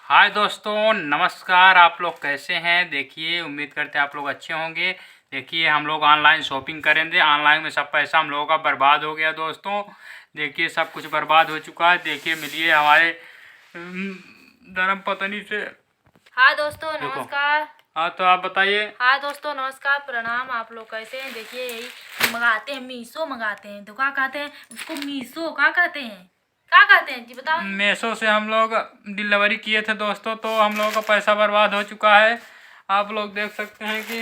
हाय दोस्तों, नमस्कार। आप लोग कैसे हैं? देखिए, उम्मीद करते हैं आप लोग अच्छे होंगे। देखिए, हम लोग ऑनलाइन शॉपिंग करेंगे। ऑनलाइन में सब पैसा हम लोगों का बर्बाद हो गया दोस्तों। देखिए, सब कुछ बर्बाद हो चुका है। देखिए, मिलिए हमारे धर्म पत्नी से। हाँ दोस्तों देखो। नमस्कार। हाँ, तो आप बताइए। हाँ दोस्तों नमस्कार, प्रणाम। आप लोग कैसे हैं? देखिए, यही मंगाते हैं, मीशो मंगाते हैं। तो क्या कहते हैं उसको? मीशो क्या कहते हैं? क्या कहते हैं जी बताओ। मीशो से हम लोग डिलीवरी किए थे दोस्तों, तो हम लोगों का पैसा बर्बाद हो चुका है। आप लोग देख सकते हैं कि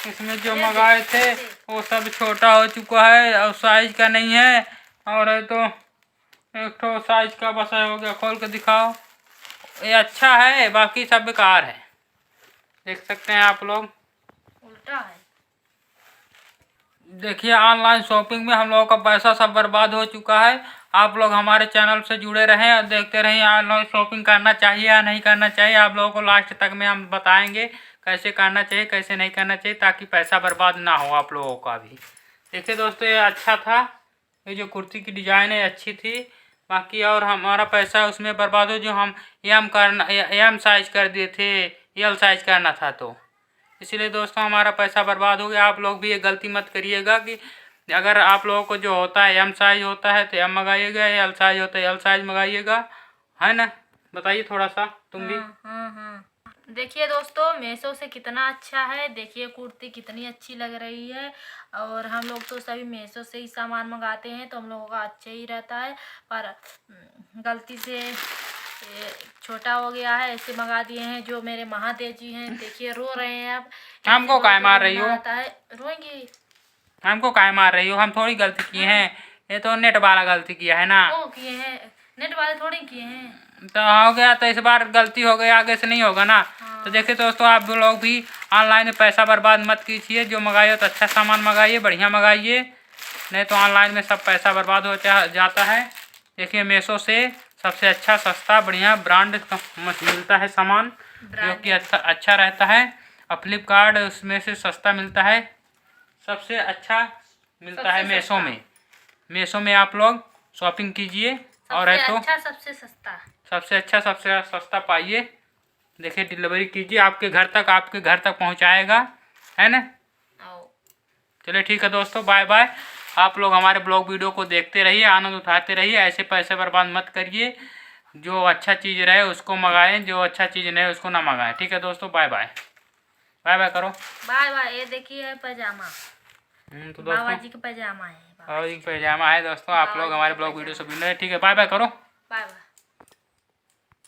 इसमें जो मंगाए थे वो सब छोटा हो चुका है और साइज का नहीं है। और है तो एक तो साइज का बस हो गया। खोल के दिखाओ। ये अच्छा है, बाकी सब बेकार है। देख सकते हैं आप लोग। उल्टा है। देखिए, ऑनलाइन शॉपिंग में हम लोगों का पैसा सब बर्बाद हो चुका है। आप लोग हमारे चैनल से जुड़े रहें और देखते रहें ऑनलाइन शॉपिंग करना चाहिए या नहीं करना चाहिए। आप लोगों को लास्ट तक में हम बताएंगे कैसे करना चाहिए, कैसे नहीं करना चाहिए, ताकि पैसा बर्बाद ना हो आप लोगों का भी। देखिए दोस्तों, ये अच्छा था। ये जो कुर्ती की डिज़ाइन है अच्छी थी। बाकी और हमारा पैसा उसमें बर्बाद हो जो हम एम साइज कर दिए थे, एल साइज करना था। तो इसलिए दोस्तों हमारा पैसा बर्बाद हो गया। आप लोग भी ये गलती मत करिएगा कि अगर आप लोगों को जो होता है एम साइज होता है तो एम मंगाइएगा, एल साइज होता है एल साइज मंगाइएगा, है ना? बताइए थोड़ा सा तुम भी। हाँ। देखिए दोस्तों, मीशो से कितना अच्छा है। देखिए कुर्ती कितनी अच्छी लग रही है। और हम लोग तो सभी मीशो से ही सामान मंगाते हैं, तो हम लोगों का अच्छा ही रहता है। पर गलती से ये छोटा हो गया है, ऐसे मंगा दिए हैं। जो मेरे महादेव जी हैं, देखिए रो रहे हैं अब। हमको काय मार रही हो? आता है, रोएंगे। हमको काय मार रही हो? हम थोड़ी गलती किए हैं। ये तो नेट वाला गलती किया है ना। किए हैं, नेट वाले थोड़े किए हैं। तो हो गया, तो इस बार गलती हो गई, आगे से नहीं होगा ना। तो देखिए दोस्तों, आप लोग भी ऑनलाइन में पैसा बर्बाद मत कीजिए। जो मंगाइए तो अच्छा सामान मंगाइए, बढ़िया मंगाइए, नहीं तो ऑनलाइन में सब पैसा बर्बाद हो जाता है। देखिए, मीशो से सबसे अच्छा सस्ता बढ़िया ब्रांड मिलता है सामान, जो कि अच्छा रहता है। और फ्लिपकार्ट उसमें से सस्ता मिलता है। सबसे अच्छा मिलता है मीशो में। मीशो में आप लोग शॉपिंग कीजिए। और है तो सबसे सस्ता, सबसे अच्छा सबसे सस्ता पाइए। देखिए, डिलीवरी कीजिए, आपके घर तक पहुंचाएगा, है ना? चलिए ठीक है दोस्तों, बाय बाय। आप लोग हमारे ब्लॉग वीडियो को देखते रहिए, आनंद उठाते रहिए। ऐसे पैसे बर्बाद मत करिए। जो अच्छा चीज़ रहे उसको मंगाएं, जो अच्छा चीज़ नहीं उसको ना मंगाएं। ठीक है दोस्तों, बाय बाय। बाय बाय करो। Bye bye. ये देखिए पैजामा, तो बाबा दोस्तों जी का पैजामा है। बाबा जी का पैजामा है दोस्तों। आप लोग हमारे ब्लॉग वीडियो से मिल रहे हैं। ठीक है, बाय बाय करो। Bye bye.